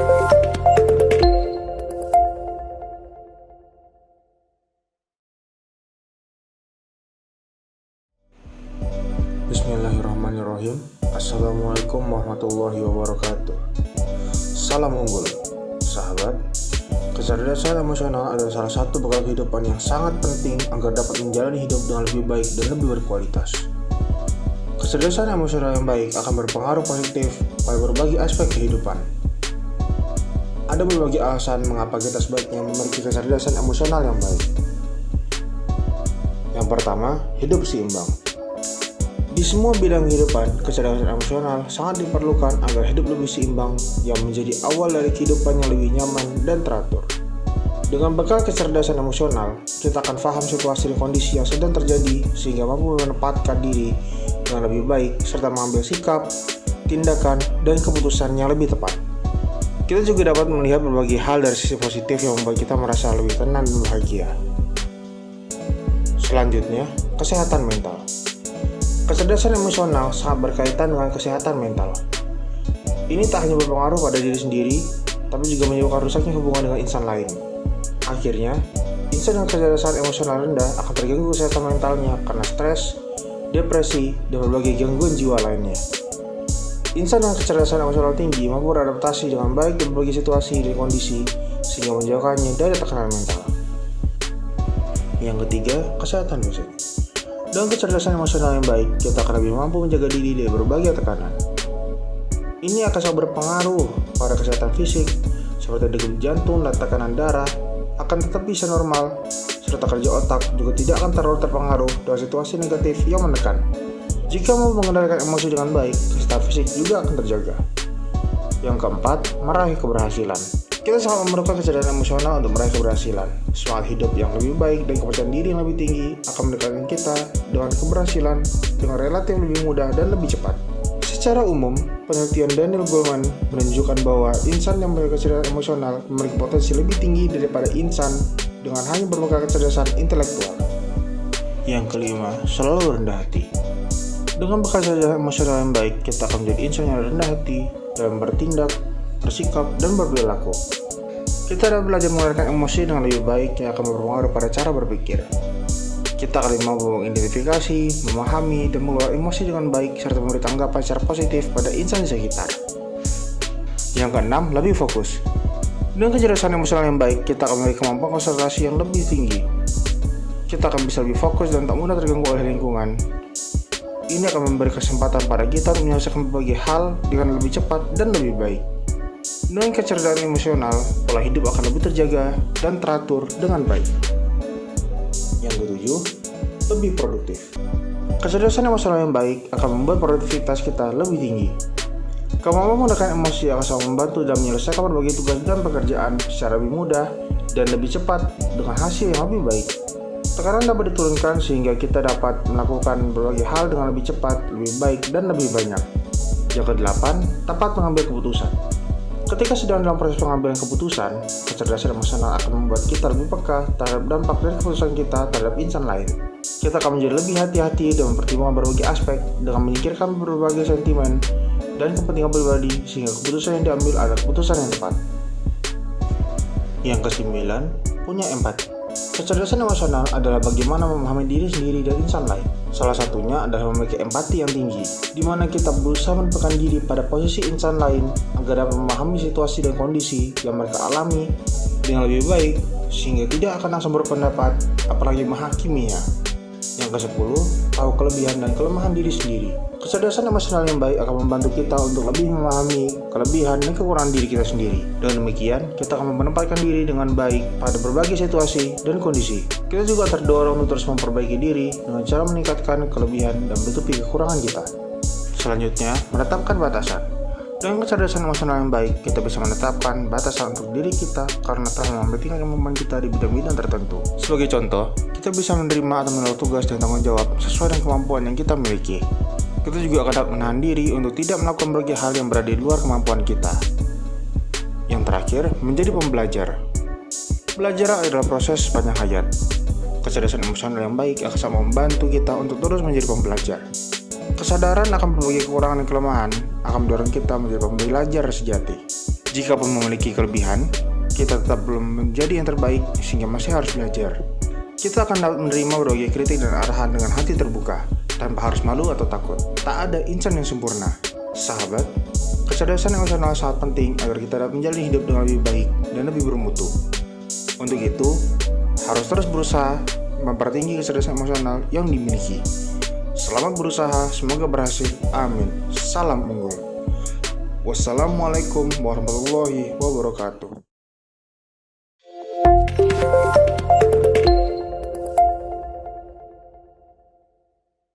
Bismillahirrahmanirrahim. Assalamualaikum warahmatullahi wabarakatuh. Salam unggul, sahabat. Kecerdasan emosional adalah salah satu bekal kehidupan yang sangat penting agar dapat menjalani hidup dengan lebih baik dan lebih berkualitas. Kecerdasan emosional yang baik akan berpengaruh positif pada berbagai aspek kehidupan. Ada berbagai alasan mengapa kita sebaiknya memiliki kecerdasan emosional yang baik. Yang pertama, hidup seimbang. Di semua bidang kehidupan, kecerdasan emosional sangat diperlukan agar hidup lebih seimbang yang menjadi awal dari kehidupan yang lebih nyaman dan teratur. Dengan bekal kecerdasan emosional, kita akan paham situasi dan kondisi yang sedang terjadi sehingga mampu menempatkan diri dengan lebih baik serta mengambil sikap, tindakan, dan keputusan yang lebih tepat. Kita juga dapat melihat berbagai hal dari sisi positif yang membuat kita merasa lebih tenang dan bahagia. Selanjutnya, kesehatan mental. Kecerdasan emosional sangat berkaitan dengan kesehatan mental. Ini tak hanya berpengaruh pada diri sendiri, tapi juga menyebabkan rusaknya hubungan dengan insan lain. Akhirnya, insan dengan kecerdasan emosional rendah akan terganggu kesehatan mentalnya karena stres, depresi, dan berbagai gangguan jiwa lainnya. Insan dengan kecerdasan emosional tinggi mampu beradaptasi dengan baik di berbagai situasi dan kondisi, sehingga menjauhkannya dari tekanan mental. Yang ketiga, kesehatan fisik. Dengan kecerdasan emosional yang baik, kita akan lebih mampu menjaga diri dari berbagai tekanan. Ini akan sangat berpengaruh pada kesehatan fisik, seperti degup jantung dan tekanan darah, akan tetap bisa normal, serta kerja otak juga tidak akan terlalu terpengaruh dengan situasi negatif yang menekan. Jika mau mengendalikan emosi dengan baik, kesehatan fisik juga akan terjaga. Yang keempat, meraih keberhasilan. Kita sangat memerlukan kecerdasan emosional untuk meraih keberhasilan. Semangat hidup yang lebih baik dan kepercayaan diri yang lebih tinggi akan mendekatkan kita dengan keberhasilan dengan relatif lebih mudah dan lebih cepat. Secara umum, penelitian Daniel Goleman menunjukkan bahwa insan yang memiliki kecerdasan emosional memiliki potensi lebih tinggi daripada insan dengan hanya berbekal kecerdasan intelektual. Yang kelima, selalu rendah hati. Dengan bekal kecerdasan emosional yang baik, kita akan menjadi insan yang rendah hati dalam bertindak, bersikap, dan berperilaku. Kita dapat belajar mengeluarkan emosi dengan lebih baik yang akan berpengaruh pada cara berpikir. Kita akan mampu mengidentifikasi, memahami, dan mengelola emosi dengan baik serta memberi tanggapan secara positif pada insan di sekitar. Yang keenam, lebih fokus. Dengan kecerdasan emosional yang baik, kita akan memiliki kemampuan konsentrasi yang lebih tinggi. Kita akan bisa lebih fokus dan tak mudah terganggu oleh lingkungan. Ini akan memberi kesempatan pada kita untuk menyelesaikan berbagai hal dengan lebih cepat dan lebih baik. Dengan kecerdasan emosional, pola hidup akan lebih terjaga dan teratur dengan baik. Yang ketujuh, lebih produktif. Kecerdasan emosional yang baik akan membuat produktivitas kita lebih tinggi. Kemampuan menggunakan emosi akan sangat membantu dalam menyelesaikan berbagai tugas dan pekerjaan secara lebih mudah dan lebih cepat dengan hasil yang lebih baik. Tekanan dapat diturunkan sehingga kita dapat melakukan berbagai hal dengan lebih cepat, lebih baik, dan lebih banyak. Yang kedelapan, tepat mengambil keputusan. Ketika sedang dalam proses pengambilan keputusan, kecerdasan emosional akan membuat kita lebih peka terhadap dampak dari keputusan kita terhadap insan lain. Kita akan menjadi lebih hati-hati dan mempertimbangkan berbagai aspek dengan menyingkirkan berbagai sentimen dan kepentingan pribadi sehingga keputusan yang diambil adalah keputusan yang tepat. Yang kesembilan, punya empati. Kecerdasan emosional adalah bagaimana memahami diri sendiri dan insan lain. Salah satunya adalah memiliki empati yang tinggi, di mana kita berusaha menempatkan diri pada posisi insan lain agar dapat memahami situasi dan kondisi yang mereka alami dengan lebih baik, sehingga tidak akan langsung berpendapat, apalagi menghakiminya. Yang ke-10, tahu kelebihan dan kelemahan diri sendiri. Kecerdasan emosional yang baik akan membantu kita untuk lebih memahami kelebihan dan kekurangan diri kita sendiri. Dengan demikian, kita akan menempatkan diri dengan baik pada berbagai situasi dan kondisi. Kita juga terdorong untuk terus memperbaiki diri dengan cara meningkatkan kelebihan dan menutupi kekurangan kita. Selanjutnya, menetapkan batasan. Dengan kecerdasan emosional yang baik, kita bisa menetapkan batasan untuk diri kita karena telah mementingkan kemampuan kita di bidang-bidang tertentu. Sebagai contoh, kita bisa menerima atau menolak tugas dan tanggung jawab sesuai dengan kemampuan yang kita miliki. Kita juga akan dapat menahan diri untuk tidak melakukan berbagai hal yang berada di luar kemampuan kita. Yang terakhir, menjadi pembelajar. Belajar adalah proses sepanjang hayat. Kecerdasan emosional yang baik akan sangat membantu kita untuk terus menjadi pembelajar. Kesadaran akan berbagai kekurangan dan kelemahan akan mendorong kita menjadi pembelajar sejati. Jika pun memiliki kelebihan, kita tetap belum menjadi yang terbaik sehingga masih harus belajar. Kita akan dapat menerima berbagai kritik dan arahan dengan hati terbuka, tanpa harus malu atau takut. Tak ada insan yang sempurna. Sahabat, kecerdasan emosional sangat penting agar kita dapat menjalani hidup dengan lebih baik dan lebih bermutu. Untuk itu, harus terus berusaha mempertinggi kecerdasan emosional yang dimiliki. Selamat berusaha, semoga berhasil. Amin. Salam unggul. Wassalamualaikum warahmatullahi wabarakatuh.